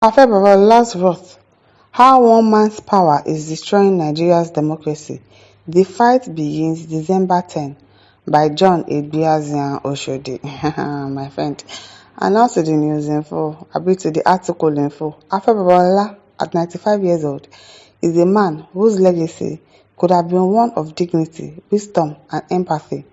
AFE Babalola's wrath: how one man's power is destroying Nigeria's democracy. The fight begins December 10 by John Ebiazian Oshodi, my friend. And now to the news info, a bit to the article info. AFE Babalola, at 95 years old, is a man whose legacy could have been one of dignity, wisdom, and empathy,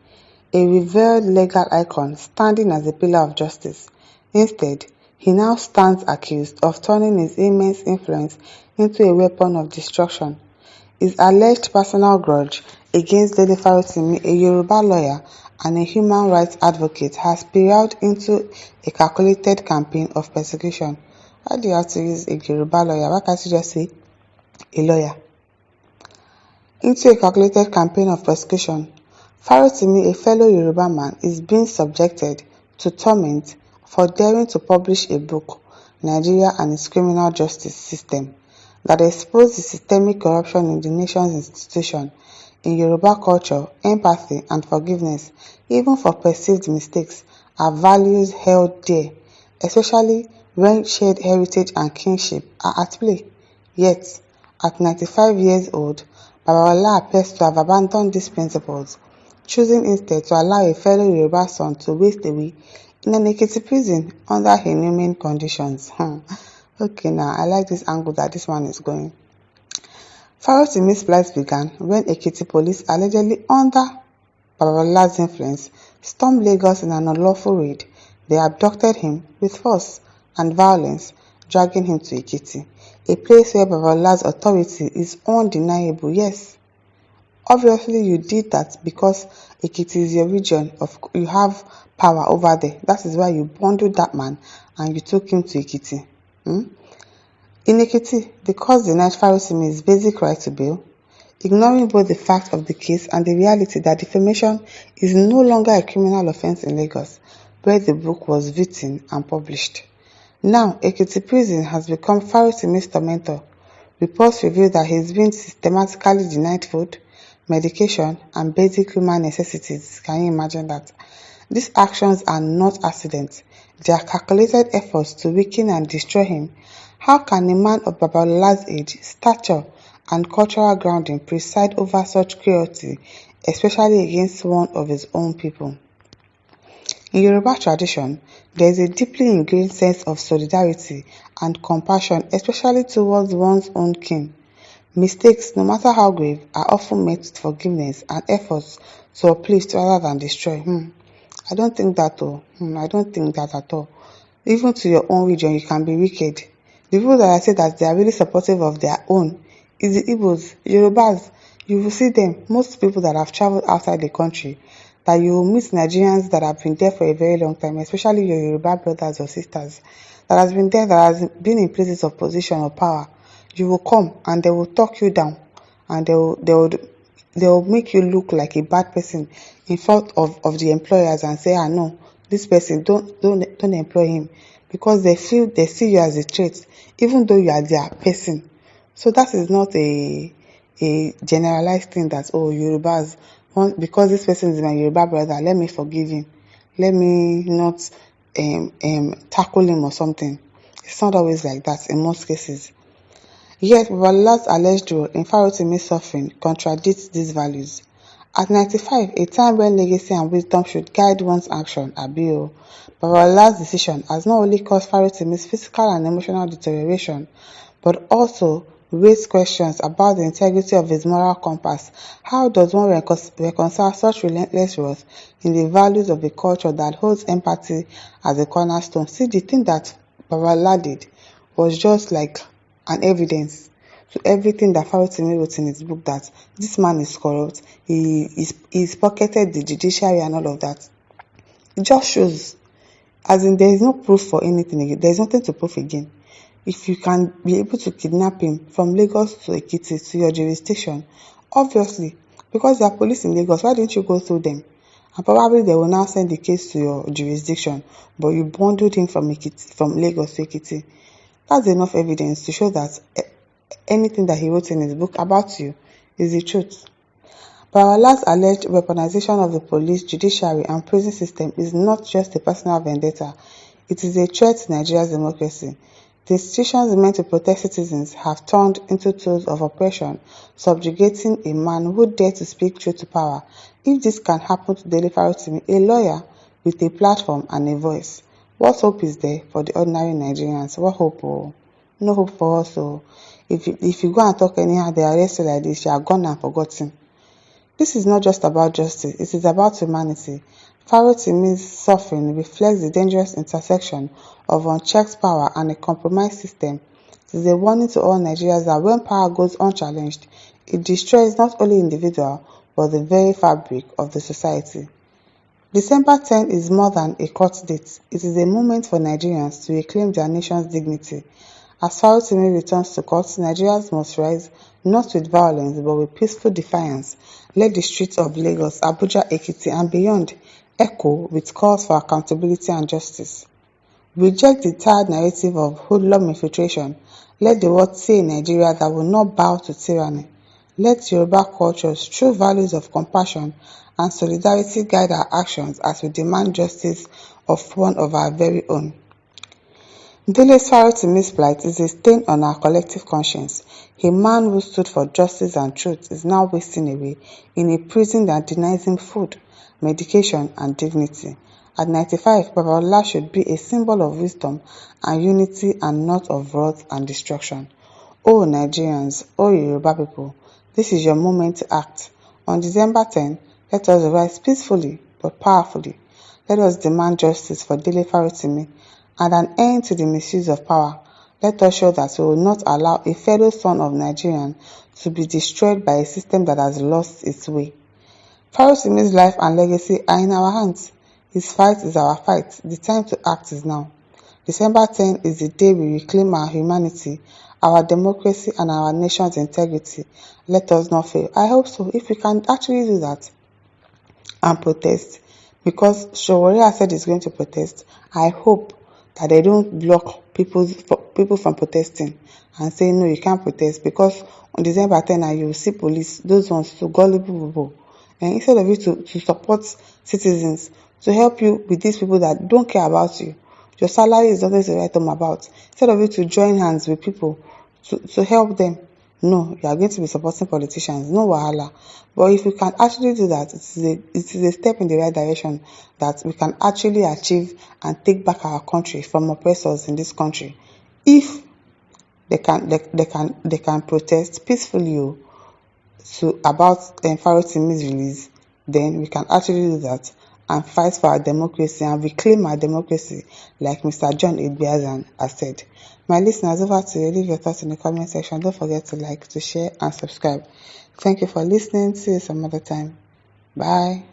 a revered legal icon standing as a pillar of justice. Instead, he now stands accused of turning his immense influence into a weapon of destruction. His alleged personal grudge against Dele Farotimi, a Yoruba lawyer and a human rights advocate, has spiraled into a calculated campaign of persecution. Why do you have to use a Yoruba lawyer? Why can't you just say a lawyer? Into a calculated campaign of persecution. Farotimi, a fellow Yoruba man, is being subjected to torment for daring to publish a book, Nigeria and its Criminal Justice System, that exposed the systemic corruption in the nation's institution. In Yoruba culture, empathy and forgiveness, even for perceived mistakes, are values held dear, especially when shared heritage and kinship are at play. Yet, at 95 years old, Babalola appears to have abandoned these principles, choosing instead to allow a fellow Yoruba son to waste away in an Ekiti prison under inhumane conditions. Okay, now I like this angle that this one is going. Farotimi's plight began when Ekiti police, allegedly under Babalola's influence, stormed Lagos in an unlawful raid. They abducted him with force and violence, dragging him to Ekiti, a place where Babalola's authority is undeniable. Yes, obviously you did that because Ekiti is your region, you have power over there. That is why you bundled that man and you took him to Ekiti. In Ekiti, the court denied Farotimi's basic right to bail, ignoring both the fact of the case and the reality that defamation is no longer a criminal offense in Lagos, where the book was written and published. Now, Ekiti prison has become Farotimi's tormentor. Reports reveal that he's been systematically denied food, medication, and basic human necessities. Can you imagine that? These actions are not accidents. They are calculated efforts to weaken and destroy him. How can a man of Babalola's age, stature, and cultural grounding preside over such cruelty, especially against one of his own people? In Yoruba tradition, there is a deeply ingrained sense of solidarity and compassion, especially towards one's own kin. Mistakes, no matter how grave, are often met with forgiveness and efforts to uplift rather than destroy. I don't think that I don't think that at all. Even to your own region, you can be wicked. The people that I say that they are really supportive of their own is the Igbos, Yorubas. You will see them, most people that have traveled outside the country, that you will meet Nigerians that have been there for a very long time, especially your Yoruba brothers or sisters, that has been there, that has been in places of position or power. You will come and they will talk you down, and they will make you look like a bad person in front of the employers and say, no, this person, don't employ him, because they see you as a threat, even though you are their person. So that is not a generalized thing that, Yorubas, because this person is my Yoruba brother, let me forgive him, let me not tackle him or something. It's not always like that in most cases. Yet, Babalola's alleged role in Farotimi's suffering contradicts these values. At 95, a time when legacy and wisdom should guide one's action, Babalola's decision has not only caused Farotimi's physical and emotional deterioration, but also raised questions about the integrity of his moral compass. How does one reconcile such relentless wrath in the values of a culture that holds empathy as a cornerstone? See, the thing that Babalola did was just like an evidence to everything that Farotimi wrote in his book, that this man is corrupt, he's pocketed the judiciary and all of that. It just shows, as in there is no proof for anything again. There is nothing to prove again. If you can be able to kidnap him from Lagos to Ekiti to your jurisdiction, obviously, because there are police in Lagos, why didn't you go through them? And probably they will now send the case to your jurisdiction, but you bundled him from Lagos to Ekiti. That's enough evidence to show that anything that he wrote in his book about you is the truth. Babalola's alleged weaponization of the police, judiciary, and prison system is not just a personal vendetta. It is a threat to Nigeria's democracy. The institutions meant to protect citizens have turned into tools of oppression, subjugating a man who dared to speak truth to power. If this can happen to Dele Farotimi, a lawyer with a platform and a voice, what hope is there for the ordinary Nigerians? What hope? Oh? No hope for us. Oh. If you go and talk anyhow, they arrest you like this, you are gone and forgotten. This is not just about justice, it is about humanity. Farotimi's suffering reflects the dangerous intersection of unchecked power and a compromised system. It is a warning to all Nigerians that when power goes unchallenged, it destroys not only individuals but the very fabric of the society. December 10 is more than a court date. It is a moment for Nigerians to reclaim their nation's dignity. As Farotimi returns to court, Nigerians must rise not with violence but with peaceful defiance. Let the streets of Lagos, Abuja, Ekiti and beyond echo with calls for accountability and justice. Reject the tired narrative of hoodlum infiltration. Let the world see a Nigeria that will not bow to tyranny. Let Yoruba culture's true values of compassion and solidarity guide our actions as we demand justice of one of our very own. Dele Farotimi's plight is a stain on our collective conscience. A man who stood for justice and truth is now wasting away in a prison that denies him food, medication, and dignity. At 95, Babalola should be a symbol of wisdom and unity and not of wrath and destruction. Oh Nigerians, oh Yoruba people, this is your moment to act. On December 10, let us rise peacefully but powerfully. Let us demand justice for Dele Farotimi and an end to the misuse of power. Let us show that we will not allow a fellow son of Nigerian to be destroyed by a system that has lost its way. Farotimi's life and legacy are in our hands. His fight is our fight. The time to act is now. December 10 is the day we reclaim our humanity, our democracy and our nation's integrity. Let us not fail. I hope so. If we can actually do that and protest, because Showore said he's going to protest, I hope that they don't block people from protesting and say no, you can't protest, because on December 10 you will see police, those ones to gullible people, and instead of you to support citizens, to help you with these people that don't care about you, your salary is always to write them about, instead of you to join hands with people to help them, no, you are going to be supporting politicians. No wahala. But if we can actually do that, it is a step in the right direction that we can actually achieve and take back our country from oppressors in this country. If they can protest peacefully about Farotimi's release, then we can actually do that and fight for our democracy and reclaim our democracy, like Mr. John Edbiazan has said. My listeners, over to you. Leave your thoughts in the comment section. Don't forget to like, to share, and subscribe. Thank you for listening. See you some other time. Bye.